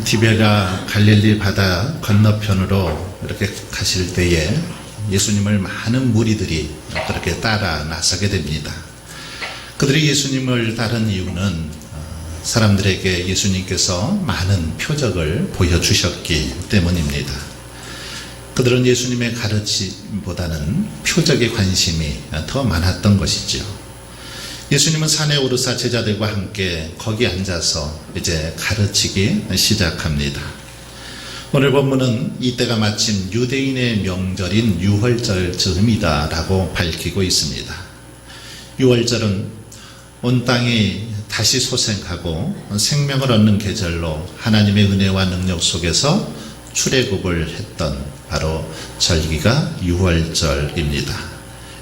디베라 갈릴리 바다 건너편으로 이렇게 가실 때에 예수님을 많은 무리들이 그렇게 따라 나서게 됩니다. 그들이 예수님을 따른 이유는 사람들에게 예수님께서 많은 표적을 보여주셨기 때문입니다. 그들은 예수님의 가르침보다는 표적에 관심이 더 많았던 것이죠. 예수님은 산에 오르사 제자들과 함께 거기 앉아서 이제 가르치기 시작합니다. 오늘 본문은 이때가 마침 유대인의 명절인 유월절 즈음이다 라고 밝히고 있습니다. 유월절은 온 땅이 다시 소생하고 생명을 얻는 계절로 하나님의 은혜와 능력 속에서 출애굽을 했던 바로 절기가 유월절입니다.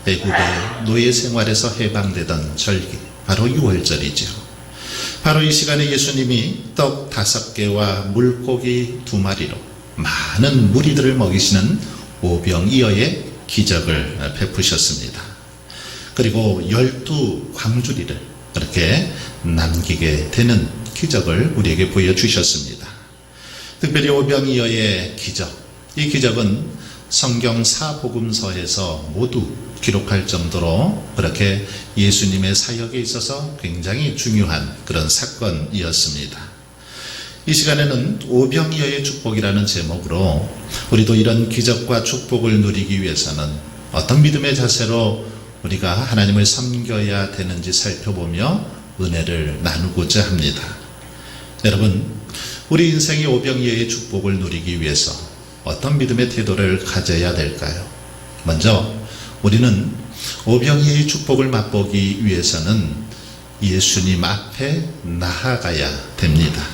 애굽의 노예 생활에서 해방되던 절기, 바로 유월절이죠. 바로 이 시간에 예수님이 떡 5개와 물고기 2마리로 많은 무리들을 먹이시는 오병이어의 기적을 베푸셨습니다. 그리고 12광주리를 그렇게 남기게 되는 기적을 우리에게 보여주셨습니다. 특별히 오병이어의 기적, 이 기적은 성경 4복음서에서 모두 기록할 정도로 그렇게 예수님의 사역에 있어서 굉장히 중요한 그런 사건이었습니다. 이 시간에는 오병이어의 축복이라는 제목으로 우리도 이런 기적과 축복을 누리기 위해서는 어떤 믿음의 자세로 우리가 하나님을 섬겨야 되는지 살펴보며 은혜를 나누고자 합니다. 여러분, 우리 인생의 오병이어의 축복을 누리기 위해서 어떤 믿음의 태도를 가져야 될까요? 먼저 우리는 오병이어의 축복을 맛보기 위해서는 예수님 앞에 나아가야 됩니다.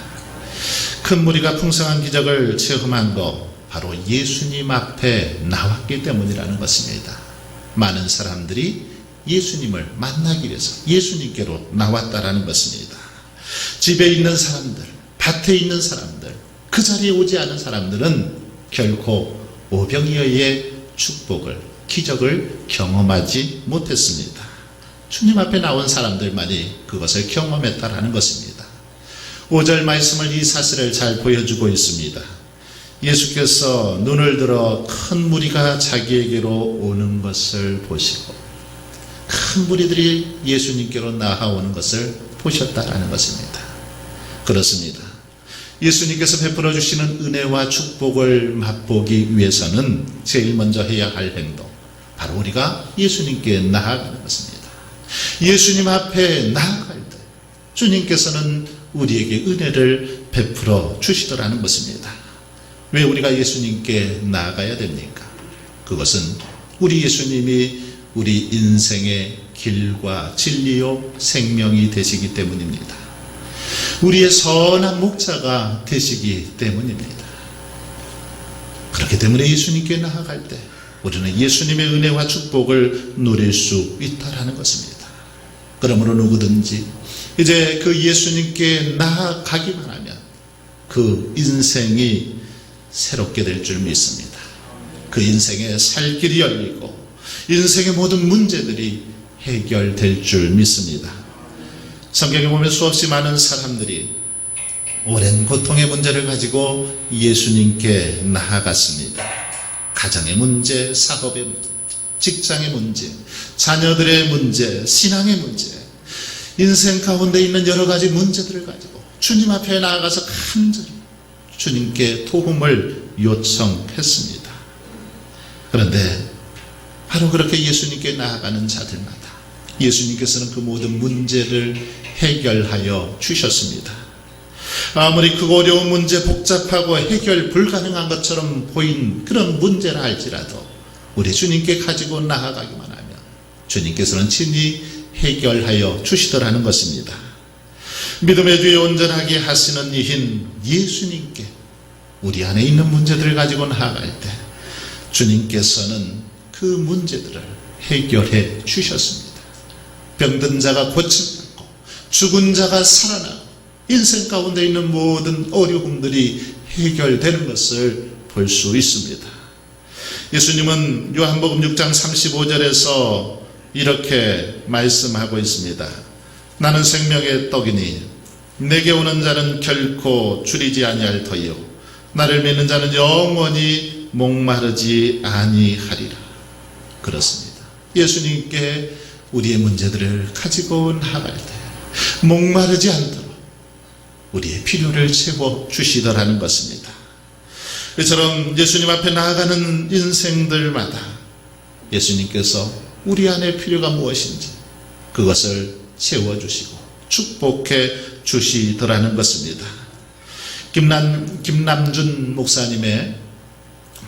큰 무리가 풍성한 기적을 체험한 것, 바로 예수님 앞에 나왔기 때문이라는 것입니다. 많은 사람들이 예수님을 만나기 위해서 예수님께로 나왔다라는 것입니다. 집에 있는 사람들, 밭에 있는 사람들, 그 자리에 오지 않은 사람들은 결코 오병이어의 축복을, 기적을 경험하지 못했습니다. 주님 앞에 나온 사람들만이 그것을 경험했다라는 것입니다. 5절 말씀을 이 사실을 잘 보여주고 있습니다. 예수께서 눈을 들어 큰 무리가 자기에게로 오는 것을 보시고, 큰 무리들이 예수님께로 나아오는 것을 보셨다라는 것입니다. 그렇습니다. 예수님께서 베풀어 주시는 은혜와 축복을 맛보기 위해서는 제일 먼저 해야 할 행동, 바로 우리가 예수님께 나아가는 것입니다. 예수님 앞에 나아갈 때 주님께서는 우리에게 은혜를 베풀어 주시더라는 것입니다. 왜 우리가 예수님께 나아가야 됩니까? 그것은 우리 예수님이 우리 인생의 길과 진리요 생명이 되시기 때문입니다. 우리의 선한 목자가 되시기 때문입니다. 그렇기 때문에 예수님께 나아갈 때 우리는 예수님의 은혜와 축복을 누릴 수 있다라는 것입니다. 그러므로 누구든지 이제 그 예수님께 나아가기만 하면 그 인생이 새롭게 될 줄 믿습니다. 그 인생에 살 길이 열리고 인생의 모든 문제들이 해결될 줄 믿습니다. 성경에 보면 수없이 많은 사람들이 오랜 고통의 문제를 가지고 예수님께 나아갔습니다. 가정의 문제, 사업의 문제, 직장의 문제, 자녀들의 문제, 신앙의 문제, 인생 가운데 있는 여러 가지 문제들을 가지고 주님 앞에 나아가서 간절히 주님께 도움을 요청했습니다. 그런데 바로 그렇게 예수님께 나아가는 자들마다 예수님께서는 그 모든 문제를 해결하여 주셨습니다. 아무리 크고 어려운 문제, 복잡하고 해결 불가능한 것처럼 보인 그런 문제라 할지라도 우리 주님께 가지고 나아가기만 하면 주님께서는 친히 해결하여 주시더라는 것입니다. 믿음의 주에 온전하게 하시는 이인 예수님께 우리 안에 있는 문제들을 가지고 나아갈 때 주님께서는 그 문제들을 해결해 주셨습니다. 병든 자가 고침받고 죽은 자가 살아나고 인생 가운데 있는 모든 어려움들이 해결되는 것을 볼 수 있습니다. 예수님은 요한복음 6장 35절에서 이렇게 말씀하고 있습니다. 나는 생명의 떡이니 내게 오는 자는 결코 줄이지 아니할 터이요 나를 믿는 자는 영원히 목마르지 아니하리라. 그렇습니다. 예수님께 우리의 문제들을 가지고 나갈 때 목마르지 않도록 우리의 필요를 채워주시더라는 것입니다. 이처럼 예수님 앞에 나아가는 인생들마다 예수님께서 우리 안에 필요가 무엇인지 그것을 채워주시고 축복해 주시더라는 것입니다. 김남준 목사님의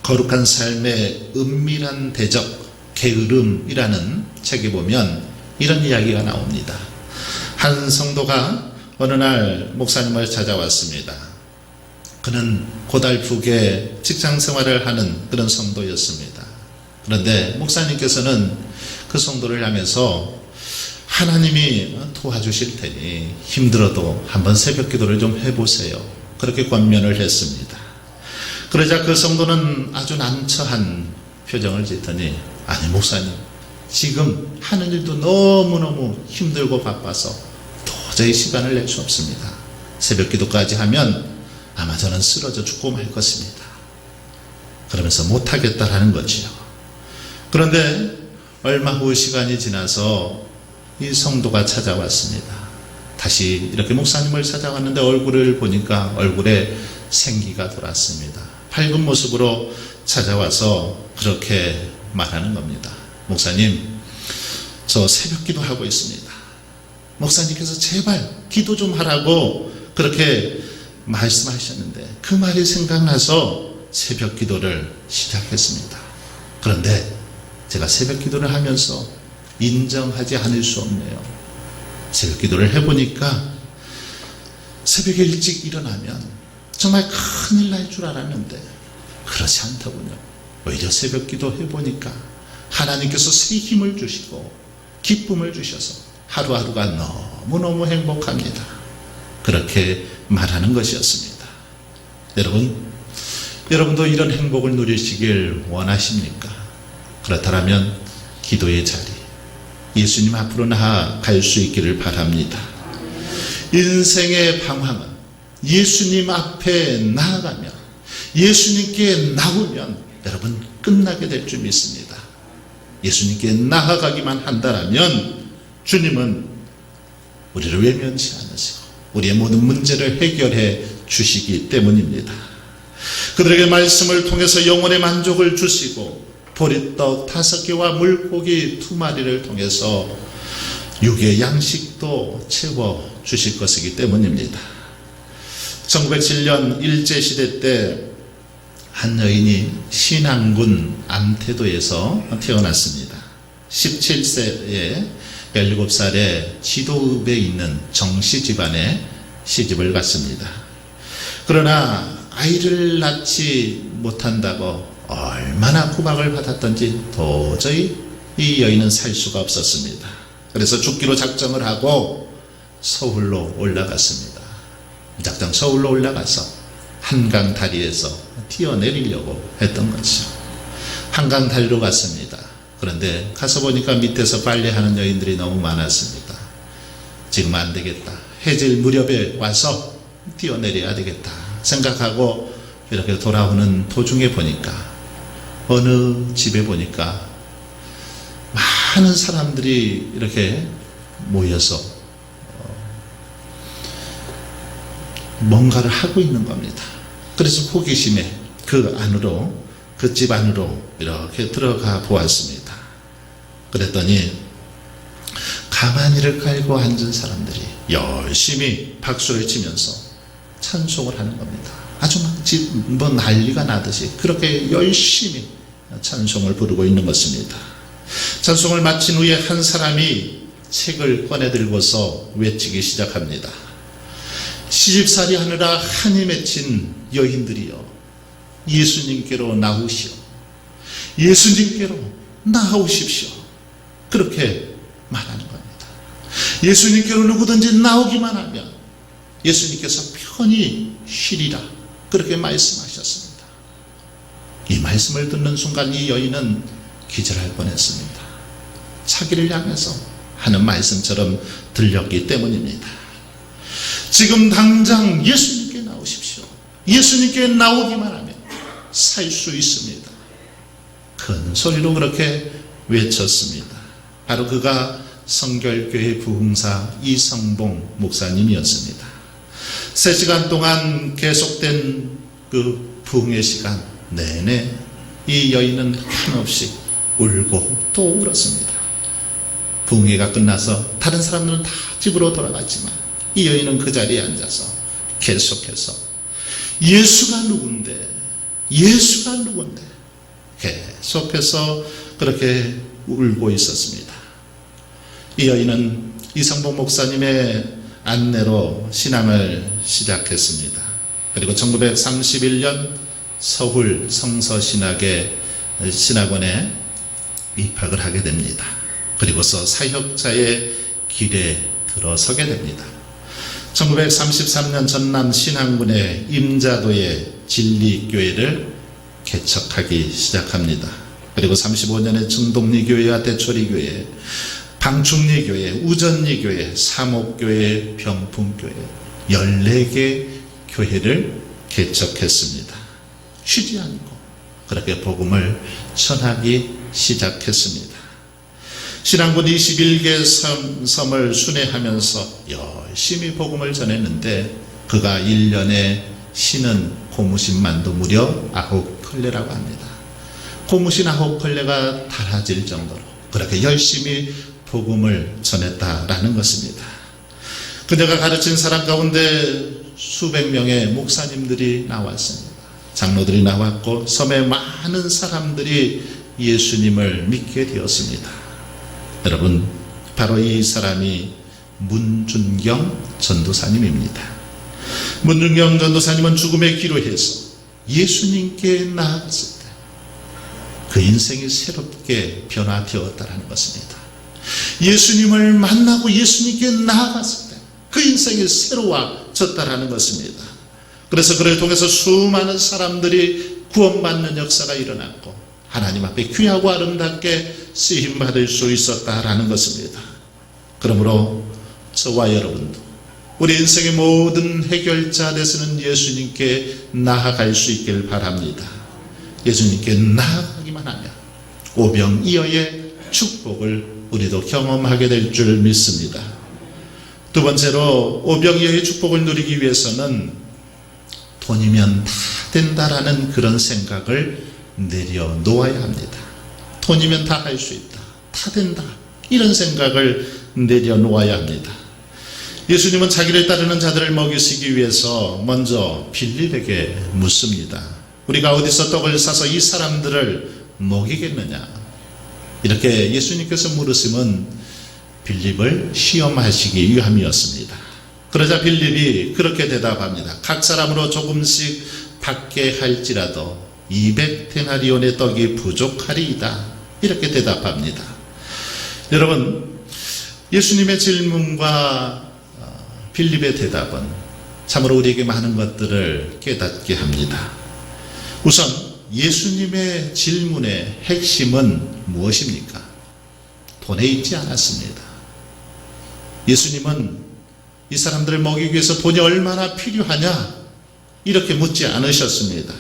거룩한 삶의 은밀한 대적 게으름이라는 책에 보면 이런 이야기가 나옵니다. 한 성도가 어느 날 목사님을 찾아왔습니다. 그는 고달프게 직장 생활을 하는 그런 성도였습니다. 그런데 목사님께서는 그 성도를 향해서 하나님이 도와주실 테니 힘들어도 한번 새벽 기도를 좀 해보세요. 그렇게 권면을 했습니다. 그러자 그 성도는 아주 난처한 표정을 짓더니 아니 목사님 지금 하는 일도 너무너무 힘들고 바빠서 도저히 시간을 낼 수 없습니다. 새벽 기도까지 하면 아마 저는 쓰러져 죽고 말 것입니다. 그러면서 못하겠다라는 거지요. 그런데 얼마 후 시간이 지나서 이 성도가 찾아왔습니다. 다시 이렇게 목사님을 찾아왔는데 얼굴을 보니까 얼굴에 생기가 돌았습니다. 밝은 모습으로 찾아와서 그렇게 말하는 겁니다. 목사님, 저 새벽 기도하고 있습니다. 목사님께서 제발 기도 좀 하라고 그렇게 말씀하셨는데 그 말이 생각나서 새벽 기도를 시작했습니다. 그런데 제가 새벽 기도를 하면서 인정하지 않을 수 없네요. 새벽 기도를 해보니까 새벽에 일찍 일어나면 정말 큰일 날 줄 알았는데 그렇지 않더군요. 오히려 새벽 기도 해보니까 하나님께서 새 힘을 주시고 기쁨을 주셔서 하루하루가 너무너무 행복합니다. 그렇게 말하는 것이었습니다. 여러분도 이런 행복을 누리시길 원하십니까? 그렇다면 기도의 자리, 예수님 앞으로 나아갈 수 있기를 바랍니다. 인생의 방황은 예수님 앞에 나아가면, 예수님께 나오면 여러분 끝나게 될 줄 믿습니다. 예수님께 나아가기만 한다면 주님은 우리를 외면치 않으시고 우리의 모든 문제를 해결해 주시기 때문입니다. 그들에게 말씀을 통해서 영혼의 만족을 주시고 보리떡 5개와 물고기 2마리를 통해서 육의 양식도 채워 주실 것이기 때문입니다. 1907년 일제시대 때 한 여인이 신안군 암태도에서 태어났습니다. 17세에 17살에 지도읍에 있는 정씨 집안에 시집을 갔습니다. 그러나 아이를 낳지 못한다고 얼마나 구박을 받았던지 도저히 이 여인은 살 수가 없었습니다. 그래서 죽기로 작정을 하고 서울로 올라갔습니다. 무작정 서울로 올라가서 한강 다리에서 뛰어내리려고 했던 거죠. 한강 다리로 갔습니다. 그런데 가서 보니까 밑에서 빨래하는 여인들이 너무 많았습니다. 지금 안 되겠다. 해질 무렵에 와서 뛰어내려야 되겠다 생각하고 이렇게 돌아오는 도중에 보니까 어느 집에 보니까 많은 사람들이 이렇게 모여서 뭔가를 하고 있는 겁니다. 그래서 호기심에 그 집 안으로 이렇게 들어가 보았습니다. 그랬더니 가마니를 깔고 앉은 사람들이 열심히 박수를 치면서 찬송을 하는 겁니다. 아주 막 난리가 나듯이 그렇게 열심히 찬송을 부르고 있는 것입니다. 찬송을 마친 후에 한 사람이 책을 꺼내 들고서 외치기 시작합니다. 시집살이 하느라 한이 맺힌 여인들이여, 예수님께로 나오시오. 예수님께로 나오십시오. 그렇게 말하는 겁니다. 예수님께로 누구든지 나오기만 하면 예수님께서 편히 쉬리라. 그렇게 말씀하셨습니다. 이 말씀을 듣는 순간 이 여인은 기절할 뻔했습니다. 자기를 향해서 하는 말씀처럼 들렸기 때문입니다. 지금 당장 예수님께 나오십시오. 예수님께 나오기만 하면 살 수 있습니다. 큰 소리로 그렇게 외쳤습니다. 바로 그가 성결교회 부흥사 이성봉 목사님이었습니다. 3시간 동안 계속된 그 부흥의 시간 내내 이 여인은 한없이 울고 또 울었습니다. 부흥회가 끝나서 다른 사람들은 다 집으로 돌아갔지만 이 여인은 그 자리에 앉아서 계속해서 예수가 누군데, 예수가 누군데 계속해서 그렇게 울고 있었습니다. 이 여인은 이성봉 목사님의 안내로 신앙을 시작했습니다. 그리고 1931년 서울 성서신학의 신학원에 입학을 하게 됩니다. 그리고서 사역자의 길에 들어서게 됩니다. 1933년 전남 신항군의 임자도의 진리교회를 개척하기 시작합니다. 그리고 35년에 증동리교회와 대초리교회, 방충리교회, 우전리교회, 사목교회, 병풍교회 14개 교회를 개척했습니다. 쉬지 않고 그렇게 복음을 전하기 시작했습니다. 신앙군 21개 섬을 순회하면서 열심히 복음을 전했는데 그가 1년에 쉬는 고무신만도 무려 9컬레라고 합니다. 고무신 9컬레가 달아질 정도로 그렇게 열심히 복음을 전했다라는 것입니다. 그녀가 가르친 사람 가운데 수백 명의 목사님들이 나왔습니다. 장로들이 나왔고 섬의 많은 사람들이 예수님을 믿게 되었습니다. 여러분, 바로 이 사람이 문준경 전도사님입니다. 문준경 전도사님은 죽음에 기로해서 예수님께 나아갔을 때 그 인생이 새롭게 변화되었다는 것입니다. 예수님을 만나고 예수님께 나아갔을 때 그 인생이 새로워졌다는 것입니다. 그래서 그를 통해서 수많은 사람들이 구원받는 역사가 일어났고 하나님 앞에 귀하고 아름답게 쓰임받을 수 있었다라는 것입니다. 그러므로 저와 여러분도 우리 인생의 모든 해결자 되시는 예수님께 나아갈 수 있길 바랍니다. 예수님께 나아가기만 하면 오병이어의 축복을 우리도 경험하게 될 줄 믿습니다. 두 번째로 오병이어의 축복을 누리기 위해서는 돈이면 다 된다라는 그런 생각을 내려놓아야 합니다. 돈이면 다 할 수 있다, 다 된다, 이런 생각을 내려놓아야 합니다. 예수님은 자기를 따르는 자들을 먹이시기 위해서 먼저 빌립에게 묻습니다. 우리가 어디서 떡을 사서 이 사람들을 먹이겠느냐? 이렇게 예수님께서 물으심은 빌립을 시험하시기 위함이었습니다. 그러자 빌립이 그렇게 대답합니다. 각 사람으로 조금씩 받게 할지라도 200데나리온의 떡이 부족하리이다. 이렇게 대답합니다. 여러분, 예수님의 질문과 빌립의 대답은 참으로 우리에게 많은 것들을 깨닫게 합니다. 우선 예수님의 질문의 핵심은 무엇입니까? 돈에 있지 않았습니다. 예수님은 이 사람들을 먹이기 위해서 돈이 얼마나 필요하냐? 이렇게 묻지 않으셨습니다.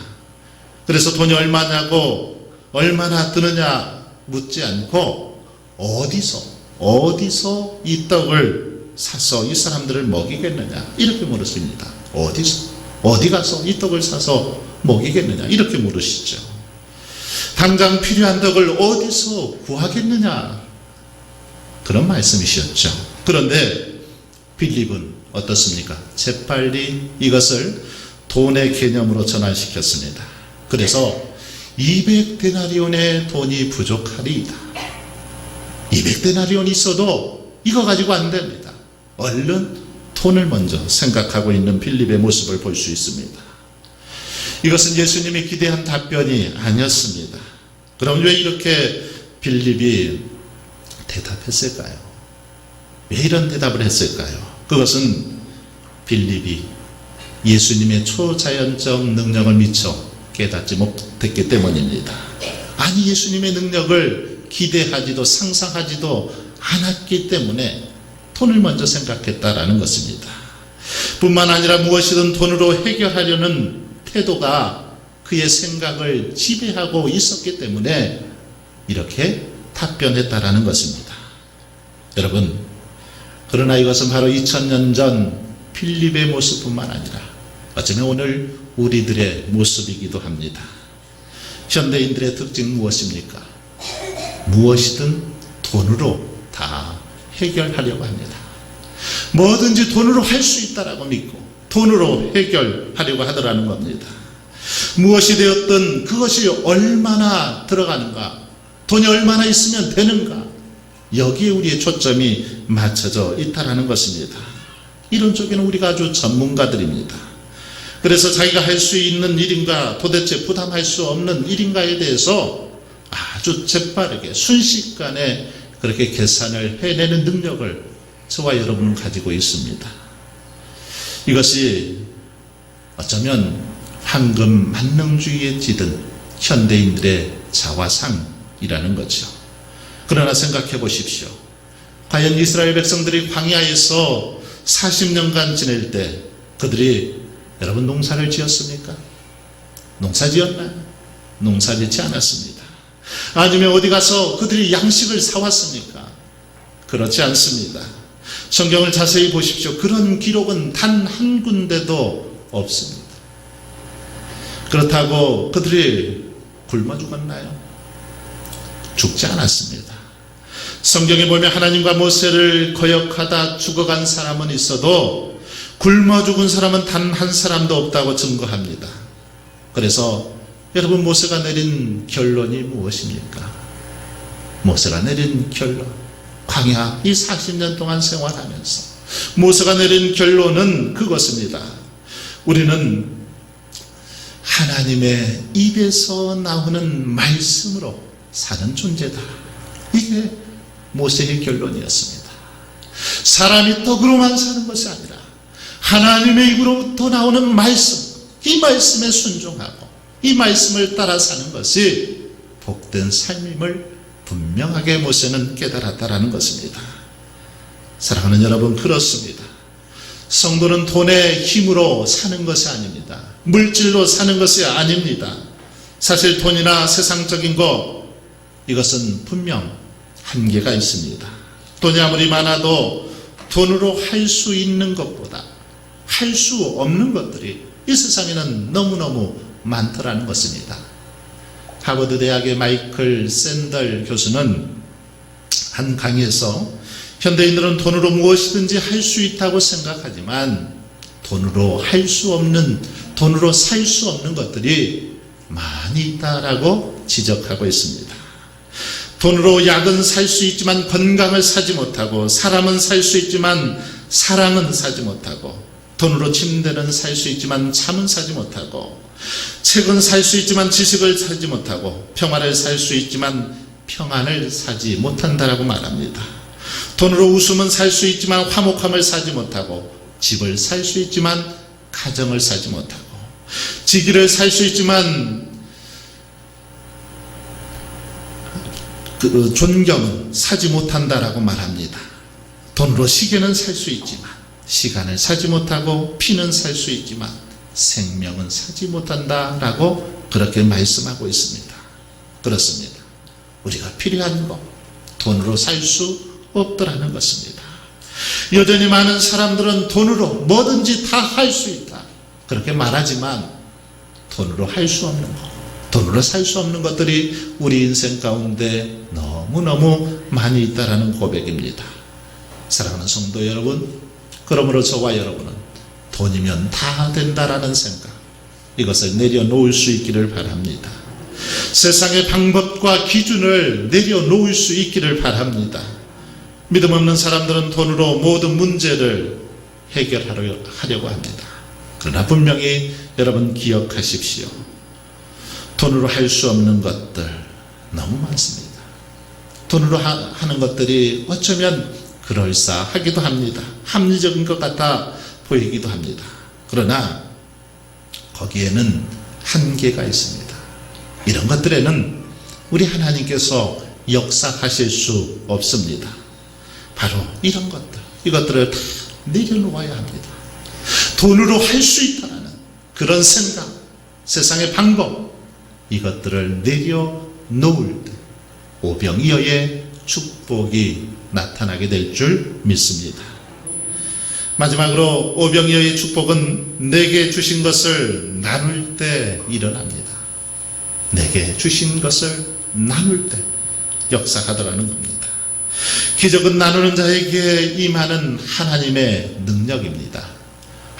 그래서 돈이 얼마냐고 얼마나 드느냐 묻지 않고 어디서 이 떡을 사서 이 사람들을 먹이겠느냐? 이렇게 물으십니다. 어디 가서 이 떡을 사서 먹이겠느냐? 이렇게 물으시죠. 당장 필요한 떡을 어디서 구하겠느냐? 그런 말씀이셨죠. 그런데 빌립은 어떻습니까? 재빨리 이것을 돈의 개념으로 전환시켰습니다. 그래서 200데나리온의 돈이 부족하리이다. 200데나리온이 있어도 이거 가지고 안 됩니다. 얼른 돈을 먼저 생각하고 있는 빌립의 모습을 볼 수 있습니다. 이것은 예수님이 기대한 답변이 아니었습니다. 그럼 왜 이렇게 빌립이 대답했을까요? 왜 이런 대답을 했을까요? 그것은 빌립이 예수님의 초자연적 능력을 미처 깨닫지 못했기 때문입니다. 아니, 예수님의 능력을 기대하지도 상상하지도 않았기 때문에 돈을 먼저 생각했다라는 것입니다. 뿐만 아니라 무엇이든 돈으로 해결하려는 태도가 그의 생각을 지배하고 있었기 때문에 이렇게 답변했다라는 것입니다. 여러분, 그러나 이것은 바로 2000년 전 필립의 모습뿐만 아니라 어쩌면 오늘 우리들의 모습이기도 합니다. 현대인들의 특징은 무엇입니까? 무엇이든 돈으로 다 해결하려고 합니다. 뭐든지 돈으로 할 수 있다라고 믿고 돈으로 해결하려고 하더라는 겁니다. 무엇이 되었든 그것이 얼마나 들어가는가, 돈이 얼마나 있으면 되는가, 여기에 우리의 초점이 맞춰져 있다라는 것입니다. 이런 쪽에는 우리가 아주 전문가들입니다. 그래서 자기가 할 수 있는 일인가, 도대체 부담할 수 없는 일인가에 대해서 아주 재빠르게 순식간에 그렇게 계산을 해내는 능력을 저와 여러분은 가지고 있습니다. 이것이 어쩌면 황금 만능주의에 찌든 현대인들의 자화상이라는 거죠. 그러나 생각해 보십시오. 과연 이스라엘 백성들이 광야에서 40년간 지낼 때 그들이 여러분 농사를 지었습니까? 농사 지었나요? 농사 짓지 않았습니다. 아니면 어디 가서 그들이 양식을 사왔습니까? 그렇지 않습니다. 성경을 자세히 보십시오. 그런 기록은 단 한 군데도 없습니다. 그렇다고 그들이 굶어 죽었나요? 죽지 않았습니다. 성경에 보면 하나님과 모세를 거역하다 죽어간 사람은 있어도 굶어 죽은 사람은 단 한 사람도 없다고 증거합니다. 그래서 여러분, 모세가 내린 결론이 무엇입니까? 모세가 내린 결론, 광야 이 40년 동안 생활하면서 모세가 내린 결론은 그것입니다. 우리는 하나님의 입에서 나오는 말씀으로 사는 존재다. 이게 모세의 결론이었습니다. 사람이 떡으로만 사는 것이 아니라 하나님의 입으로부터 나오는 말씀, 이 말씀에 순종하고 이 말씀을 따라 사는 것이 복된 삶임을 분명하게 모세는 깨달았다라는 것입니다. 사랑하는 여러분, 그렇습니다. 성도는 돈의 힘으로 사는 것이 아닙니다. 물질로 사는 것이 아닙니다. 사실 돈이나 세상적인 것, 이것은 분명 한계가 있습니다. 돈이 아무리 많아도 돈으로 할 수 있는 것보다 할 수 없는 것들이 이 세상에는 너무너무 많더라는 것입니다. 하버드 대학의 마이클 샌들 교수는 한 강의에서 현대인들은 돈으로 무엇이든지 할 수 있다고 생각하지만 돈으로 할 수 없는, 돈으로 살 수 없는 것들이 많이 있다라고 지적하고 있습니다. 돈으로 약은 살 수 있지만 건강을 사지 못하고, 사람은 살 수 있지만 사랑은 사지 못하고, 돈으로 침대는 살 수 있지만 잠은 사지 못하고, 책은 살 수 있지만 지식을 사지 못하고, 평화를 살 수 있지만 평안을 사지 못한다라고 말합니다. 돈으로 웃음은 살 수 있지만 화목함을 사지 못하고, 집을 살 수 있지만 가정을 사지 못하고, 지기를 살 수 있지만 존경은 사지 못한다라고 말합니다. 돈으로 시계는 살 수 있지만 시간을 사지 못하고, 피는 살 수 있지만 생명은 사지 못한다라고 그렇게 말씀하고 있습니다. 그렇습니다. 우리가 필요한 것, 돈으로 살 수 없더라는 것입니다. 여전히 많은 사람들은 돈으로 뭐든지 다 할 수 있다, 그렇게 말하지만 돈으로 할 수 없는 것, 돈으로 살 수 없는 것들이 우리 인생 가운데 너무너무 많이 있다라는 고백입니다. 사랑하는 성도 여러분, 그러므로 저와 여러분은 돈이면 다 된다라는 생각, 이것을 내려놓을 수 있기를 바랍니다. 세상의 방법과 기준을 내려놓을 수 있기를 바랍니다. 믿음 없는 사람들은 돈으로 모든 문제를 해결하려고 합니다. 그러나 분명히 여러분 기억하십시오. 돈으로 할 수 없는 것들 너무 많습니다. 돈으로 하는 것들이 어쩌면 그럴싸하기도 합니다. 합리적인 것 같아 보이기도 합니다. 그러나 거기에는 한계가 있습니다. 이런 것들에는 우리 하나님께서 역사하실 수 없습니다. 바로 이런 것들, 이것들을 다 내려놓아야 합니다. 돈으로 할 수 있다는 그런 생각, 세상의 방법, 이것들을 내려놓을 때 오병이어의 축복이 나타나게 될 줄 믿습니다. 마지막으로 오병이어의 축복은 내게 주신 것을 나눌 때 일어납니다. 내게 주신 것을 나눌 때 역사하더라는 겁니다. 기적은 나누는 자에게 임하는 하나님의 능력입니다.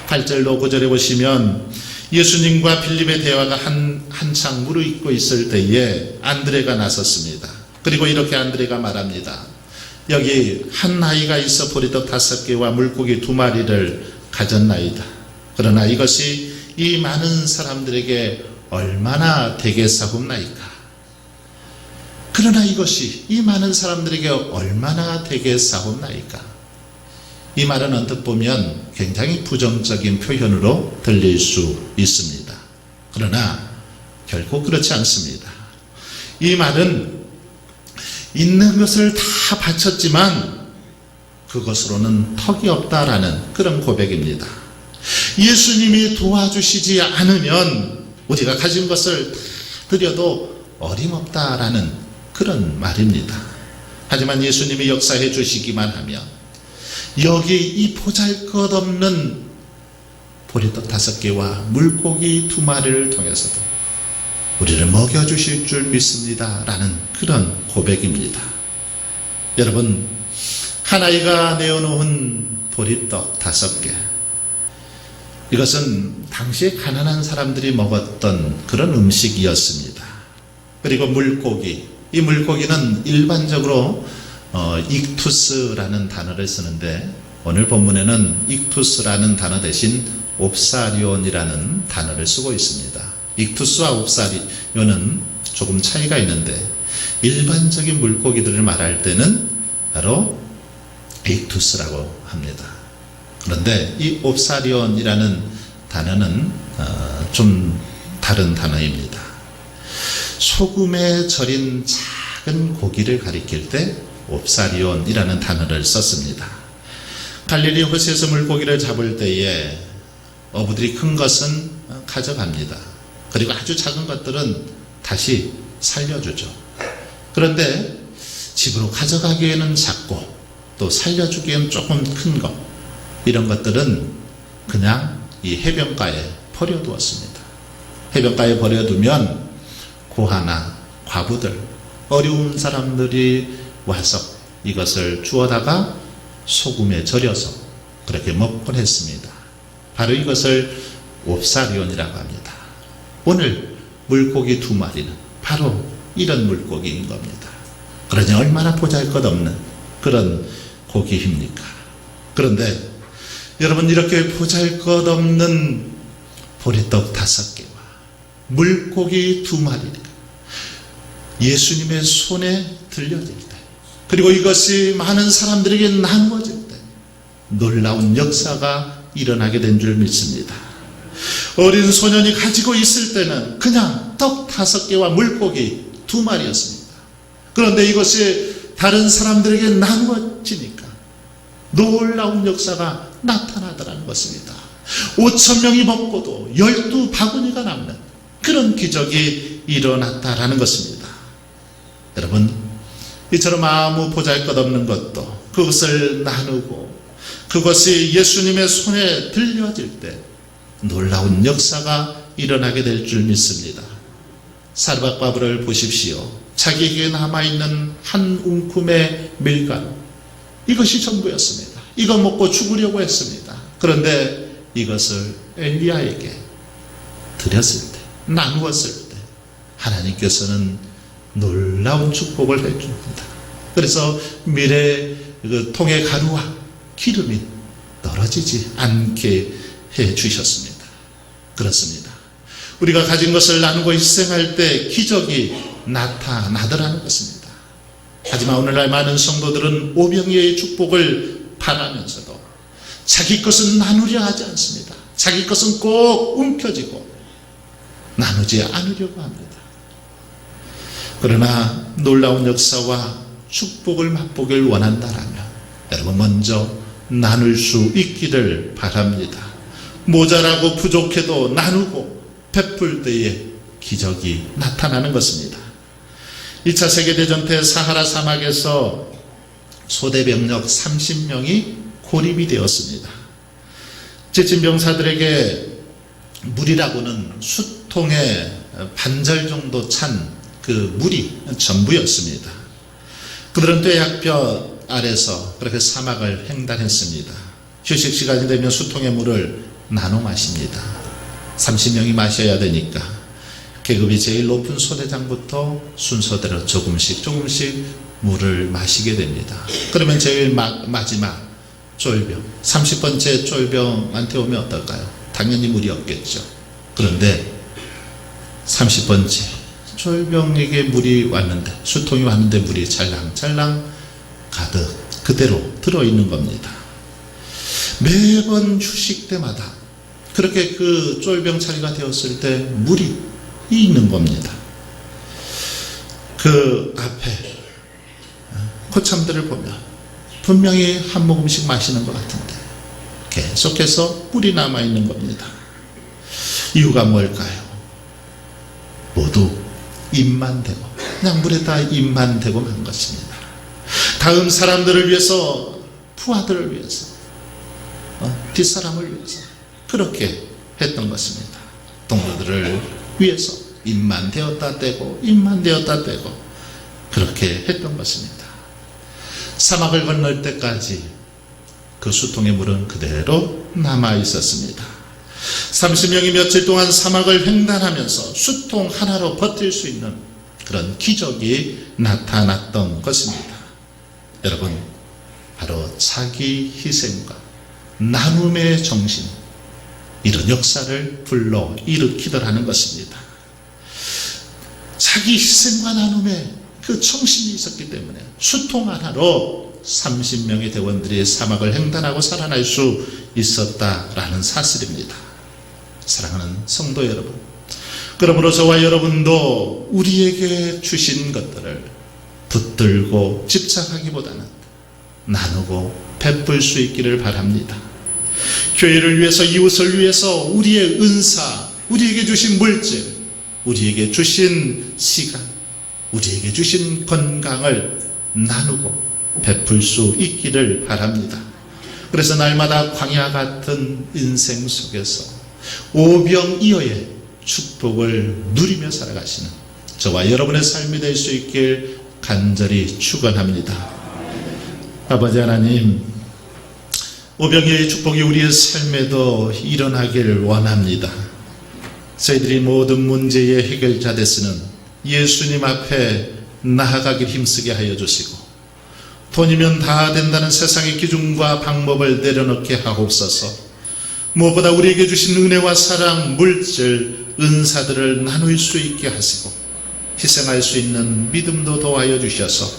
8절로 9절에 보시면 예수님과 빌립의 대화가 한창 무르익고 있을 때에 안드레가 나섰습니다. 그리고 이렇게 안드레가 말합니다. 여기 한 아이가 있어 보리떡 5개와 물고기 2마리를 가졌나이다. 그러나 이것이 이 많은 사람들에게 얼마나 되겠사옵나이까. 그러나 이것이 이 많은 사람들에게 얼마나 되겠사옵나이까. 이 말은 언뜻 보면 굉장히 부정적인 표현으로 들릴 수 있습니다. 그러나 결코 그렇지 않습니다. 이 말은 있는 것을 다 바쳤지만 그것으로는 턱이 없다라는 그런 고백입니다. 예수님이 도와주시지 않으면 우리가 가진 것을 다 드려도 어림없다라는 그런 말입니다. 하지만 예수님이 역사해 주시기만 하면 여기 이 보잘것없는 보리떡 5개와 물고기 2마리를 통해서도 우리를 먹여주실 줄 믿습니다 라는 그런 고백입니다. 여러분, 한 아이가 내어놓은 보리떡 5개, 이것은 당시에 가난한 사람들이 먹었던 그런 음식이었습니다. 그리고 물고기, 이 물고기는 일반적으로 익투스라는 단어를 쓰는데 오늘 본문에는 익투스라는 단어 대신 옵사리온이라는 단어를 쓰고 있습니다. 익투스와 옵사리온은 조금 차이가 있는데 일반적인 물고기들을 말할 때는 바로 익투스라고 합니다. 그런데 이 옵사리온이라는 단어는 좀 다른 단어입니다. 소금에 절인 작은 고기를 가리킬 때 옵사리온이라는 단어를 썼습니다. 갈릴리 호수에서 물고기를 잡을 때에 어부들이 큰 것은 가져갑니다. 그리고 아주 작은 것들은 다시 살려주죠. 그런데 집으로 가져가기에는 작고 또 살려주기에는 조금 큰 것, 이런 것들은 그냥 이 해변가에 버려두었습니다. 해변가에 버려두면 고아나 과부들, 어려운 사람들이 와서 이것을 주워다가 소금에 절여서 그렇게 먹곤 했습니다. 바로 이것을 옵사리온이라고 합니다. 오늘 물고기 2마리는 바로 이런 물고기인 겁니다. 그러니 얼마나 보잘것없는 그런 고기입니까? 그런데 여러분, 이렇게 보잘것없는 보리떡 5개와 물고기 2마리가 예수님의 손에 들려질 때, 그리고 이것이 많은 사람들에게 나누어질 때 놀라운 역사가 일어나게 된 줄 믿습니다. 어린 소년이 가지고 있을 때는 그냥 떡 5개와 물고기 2마리였습니다. 그런데 이것이 다른 사람들에게 나누어지니까 놀라운 역사가 나타나더라는 것입니다. 5,000명이 먹고도 12바구니가 남는 그런 기적이 일어났다라는 것입니다. 여러분, 이처럼 아무 보잘것없는 것도 그것을 나누고 그것이 예수님의 손에 들려질 때 놀라운 역사가 일어나게 될 줄 믿습니다. 사르밧 과부를 보십시오. 자기에게 남아있는 한 움큼의 밀가루, 이것이 전부였습니다. 이거 먹고 죽으려고 했습니다. 그런데 이것을 엘리야에게 드렸을 때, 나누었을 때 하나님께서는 놀라운 축복을 해줍니다. 그래서 밀의 그 통의 가루와 기름이 떨어지지 않게 해주셨습니다. 그렇습니다. 우리가 가진 것을 나누고 희생할 때 기적이 나타나더라는 것입니다. 하지만 오늘날 많은 성도들은 오병이어의 축복을 바라면서도 자기 것은 나누려 하지 않습니다. 자기 것은 꼭 움켜쥐고 나누지 않으려고 합니다. 그러나 놀라운 역사와 축복을 맛보길 원한다라면 여러분, 먼저 나눌 수 있기를 바랍니다. 모자라고 부족해도 나누고 베풀 때에 기적이 나타나는 것입니다. 2차 세계대전 때 사하라 사막에서 소대병력 30명이 고립이 되었습니다. 지친 병사들에게 물이라고는 수통의 반절 정도 찬 그 물이 전부였습니다. 그들은 뙤약볕 아래서 그렇게 사막을 횡단했습니다. 휴식 시간이 되면 수통의 물을 나눠 마십니다. 30명이 마셔야 되니까 계급이 제일 높은 소대장부터 순서대로 조금씩 물을 마시게 됩니다. 그러면 제일 마지막 쫄병, 30번째 쫄병한테 오면 어떨까요? 당연히 물이 없겠죠. 그런데 30번째 쫄병에게 물이 왔는데, 수통이 왔는데 물이 찰랑찰랑 가득 그대로 들어있는 겁니다. 매번 휴식 때마다 그렇게 그 쫄병 차례가 되었을 때 물이 있는 겁니다. 그 앞에 코참들을 보면 분명히 한 모금씩 마시는 것 같은데 계속해서 물이 남아있는 겁니다. 이유가 뭘까요? 모두 입만 대고, 그냥 물에다 입만 대고 만 것입니다. 다음 사람들을 위해서, 부하들을 위해서, 뒷사람을 위해서 그렇게 했던 것입니다. 동료들을 위해서 입만 대었다 떼고 입만 대었다 떼고 그렇게 했던 것입니다. 사막을 건널 때까지 그 수통의 물은 그대로 남아 있었습니다. 30명이 며칠 동안 사막을 횡단하면서 수통 하나로 버틸 수 있는 그런 기적이 나타났던 것입니다. 여러분, 바로 자기 희생과 나눔의 정신, 이런 역사를 불러 일으키더라는 것입니다. 자기 희생과 나눔의 그 정신이 있었기 때문에 수통 하나로 30명의 대원들이 사막을 횡단하고 살아날 수 있었다라는 사실입니다. 사랑하는 성도 여러분, 그러므로 저와 여러분도 우리에게 주신 것들을 붙들고 집착하기보다는 나누고 베풀 수 있기를 바랍니다. 교회를 위해서, 이웃을 위해서 우리의 은사, 우리에게 주신 물질, 우리에게 주신 시간, 우리에게 주신 건강을 나누고 베풀 수 있기를 바랍니다. 그래서 날마다 광야 같은 인생 속에서 오병이어의 축복을 누리며 살아가시는 저와 여러분의 삶이 될 수 있길 간절히 축원합니다. 아버지 하나님, 오병이어의 축복이 우리의 삶에도 일어나길 원합니다. 저희들이 모든 문제의 해결자 되시는 예수님 앞에 나아가길 힘쓰게 하여 주시고, 돈이면 다 된다는 세상의 기준과 방법을 내려놓게 하옵소서. 무엇보다 우리에게 주신 은혜와 사랑, 물질, 은사들을 나눌 수 있게 하시고 희생할 수 있는 믿음도 도와여 주셔서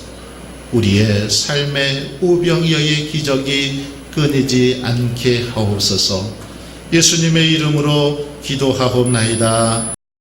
우리의 삶의 오병이어의 기적이 끊이지 않게 하옵소서. 예수님의 이름으로 기도하옵나이다.